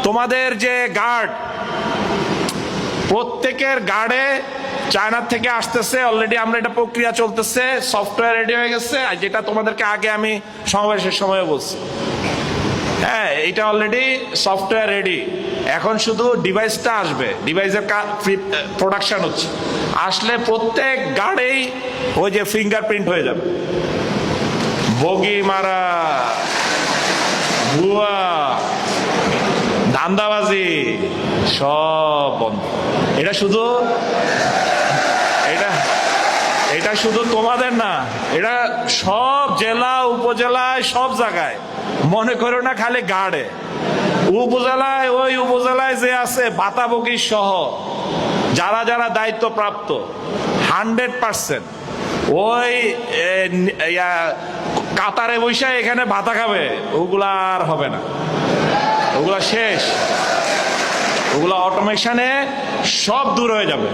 তোমাদের যে গার্ড, প্রত্যেকের গার্ডে চায়না থেকে আসতেছে, অলরেডি আমরা এটা প্রক্রিয়া চলতেছে, সফটওয়্যার রেডি হয়ে গেছে, আর যেটা তোমাদেরকে আগে আমি সমাবেশের সময় বলছি। হ্যাঁ, এটা অলরেডি সফটওয়্যার রেডি, এখন শুধু ডিভাইসটা আসবে, ডিভাইসের প্রোডাকশন হচ্ছে, আসলে প্রত্যেক গার্ডেই ওই যে ফিঙ্গারপ্রিন্ট হয়ে যাবে। বগি মারা, ভুয়া, ধান্দাবাজি সব বন্ধ। এটা শুধু এটা শুধু তোমাদের না, এটা সব জেলা উপজেলায় সব জায়গায়। মনে করো না খালি গার্ডে, উপজেলায়, ওই উপজেলায় যে আছে বাতাবগি সহ যারা যারা দায়িত্বপ্রাপ্ত 100% ওই কাতারে বৈশা এখানে ভাতা খাবে, ওগুলা আর হবে না, ওগুলা শেষ, ওগুলা অটোমেশনে সব দূর হয়ে যাবে।